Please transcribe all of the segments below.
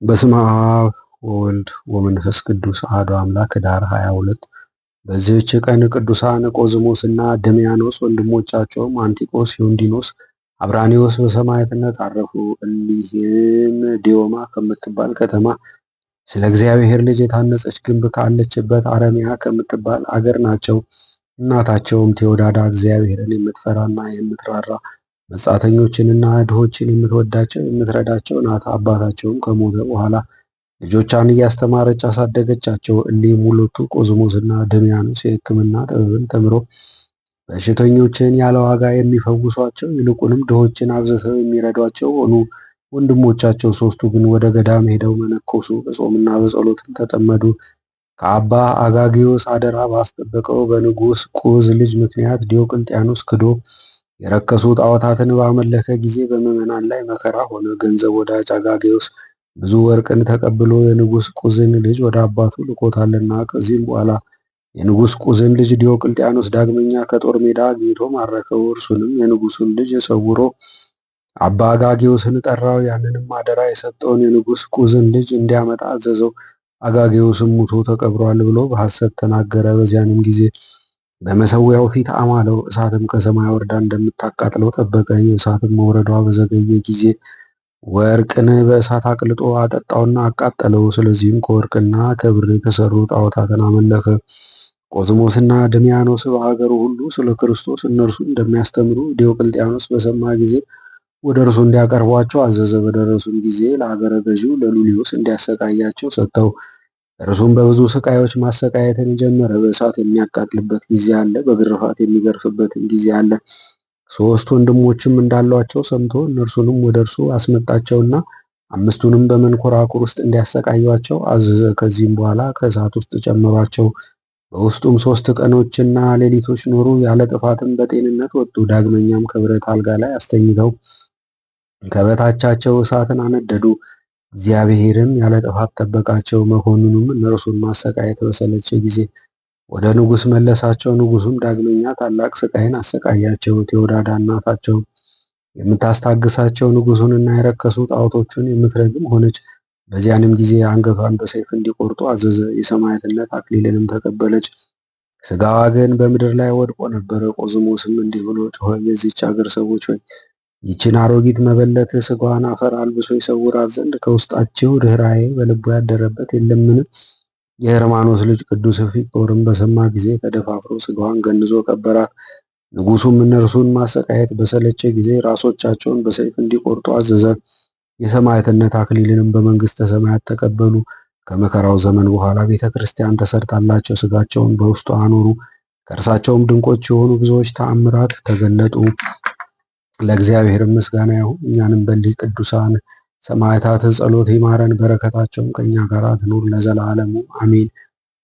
በስመ አብ ወወልድ ወመንፈስ ቅዱስ አሐዱ አምላክ ኅዳር 22 በዚህች ቀን ቅዱሳን ቆዝሞስ እና ድሚያኖስ ወንድሞቻቸውም አንጢቆስ፣ ዩንዲኖስ፣ አብራኒዎስ በሰማዕትነት አረፉ። እሊህም ዲዮማ ከምትባል ከተማ ስለ እግዚአብሔር ልጅ የታነጸች ግንብ ካለችበት አረሚያ ከምትባል አገር ናቸው። እናታቸውም ቴዎዳዳ እግዚአብሔርን የምትፈራና የምትራራ መጻተኞችንና ድሆችን የምትወዳቸው የምትረዳቸው ናት። አባታቸውም ከሞተ በኋላ ልጆቿን እያስተማረች አሳደገቻቸው። እሊህም ሁለቱ ቆዝሞስና ድሚያኖስ የሕክምና ጥበብን ተምረው በሽተኞችን ያለ ዋጋ የሚፈውሷቸው ይልቁንም ድሆችን አብዝተው የሚረዷቸው ሆኑ። ወንድሞቻቸው ሦስቱ ግን ወደ ገዳም ሄደው መነኮሱ፣ በጾምና በጸሎትም ተጠመዱ። ከአባ አጋጊዮስ አደራ ባስጠበቀው በንጉሥ ቁዝ ልጅ ምክንያት ዲዮቅልጥያኖስ ክዶ የረከሱ ጣዖታትን ባመለከ ጊዜ በምዕመናን ላይ መከራ ሆነ። ገንዘብ ወዳጅ አጋጊዮስ ብዙ ወርቅን ተቀብሎ የንጉሥ ቁዝን ልጅ ወደ አባቱ ልኮታልና። ከዚህም በኋላ የንጉሥ ቁዝን ልጅ ዲዮቅልጥያኖስ ዳግመኛ ከጦር ሜዳ አግኝቶ ማረከው። እርሱንም የንጉሡን ልጅ ሰውሮ አባ አጋጊዮስን ጠራው። ያንንም አደራ የሰጠውን የንጉሥ ቁዝን ልጅ እንዲያመጣ አዘዘው። አጋጊዮስም ሙቶ ተቀብሯል ብሎ በሐሰት ተናገረ። በዚያንም ጊዜ በመሠዊያው ፊት አማለው። እሳትም ከሰማይ ወርዳ እንደምታቃጥለው ጠበቀ። የእሳትም መውረዷ በዘገየ ጊዜ ወርቅን በእሳት አቅልጦ አጠጣውና አቃጠለው። ስለዚህም ከወርቅና ከብር የተሰሩ ጣዖታትን አመለከ። ቆዝሞስና ድሚያኖስ በሀገሩ ሁሉ ስለ ክርስቶስ እነርሱ እንደሚያስተምሩ ዲዮቅልጥያኖስ በሰማ ጊዜ ወደ እርሱ እንዲያቀርቧቸው አዘዘ። በደረሱም ጊዜ ለአገረ ገዢው ለሉሊዮስ እንዲያሰቃያቸው ሰጠው። እርሱም በብዙ ስቃዮች ማሰቃየትን ጀመረ። በእሳት የሚያቃጥልበት ጊዜ አለ፣ በግርፋት የሚገርፍበትም ጊዜ አለ። ሦስት ወንድሞችም እንዳሏቸው ሰምቶ እነርሱንም ወደ እርሱ አስመጣቸውና አምስቱንም በመንኮራኩር ውስጥ እንዲያሰቃዩአቸው አዘዘ። ከዚህም በኋላ ከእሳት ውስጥ ጨመሯቸው። በውስጡም 3 ቀኖችና ሌሊቶች ኖሩ። ያለ ጥፋትም በጤንነት ወጡ። ዳግመኛም ከብረት አልጋ ላይ አስተኝተው ከበታቻቸው እሳትን አነደዱ። እግዚአብሔርም ያለ ጥፋት ጠበቃቸው። መኮንኑም እነርሱን ማሰቃየት በሰለቸ ጊዜ ወደ ንጉሥ መለሳቸው። ንጉሡም ዳግመኛ ታላቅ ስቃይን አሰቃያቸው። ቴዎዳዳ እናታቸው የምታስታግሳቸው ንጉሡንና የረከሱ ጣዖቶቹን የምትረግም ሆነች። በዚያንም ጊዜ አንገቷን በሰይፍ እንዲቆርጡ አዘዘ። የሰማዕትነት አክሊልንም ተቀበለች። ሥጋዋ ግን በምድር ላይ ወድቆ ነበረ። ቆዝሞስም እንዲህ ብሎ ጮኸ፣ የዚህች አገር ሰዎች ሆይ ይችን አሮጊት መበለት ሥጋዋን አፈር አልብሶ ይሰውራት ዘንድ ከውስጣችሁ ርኅራኄ በልቡ ያደረበት የለምን? የሄርማኖስ ልጅ ቅዱስ ፊቅጦርም በሰማ ጊዜ ተደፋፍሮ ሥጋዋን ገንዞ ቀበራት። ንጉሡም እነርሱን ማሰቃየት በሰለቸ ጊዜ ራሶቻቸውን በሰይፍ እንዲቆርጡ አዘዘ። የሰማዕትነት አክሊልንም በመንግሥተ ሰማያት ተቀበሉ። ከመከራው ዘመን በኋላ ቤተ ክርስቲያን ተሰርታላቸው ሥጋቸውን በውስጡ አኖሩ። ከእርሳቸውም ድንቆች የሆኑ ብዙዎች ተአምራት ተገለጡ። ለእግዚአብሔር ምስጋና ይሁን። እኛንም በእሊህ ቅዱሳን ሰማዕታት ጸሎት ይማረን፣ በረከታቸውም ከእኛ ጋር ትኑር ለዘላለሙ አሜን።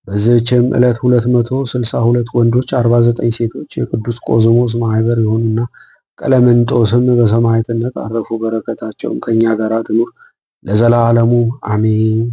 በዚህችም ዕለት 262 ወንዶች 49 ሴቶች የቅዱስ ቆዝሞስ ማኅበር የሆኑና ቀለምንጦስም በሰማዕትነት አረፉ። በረከታቸውም ከእኛ ጋር ትኑር ለዘላለሙ አሜን።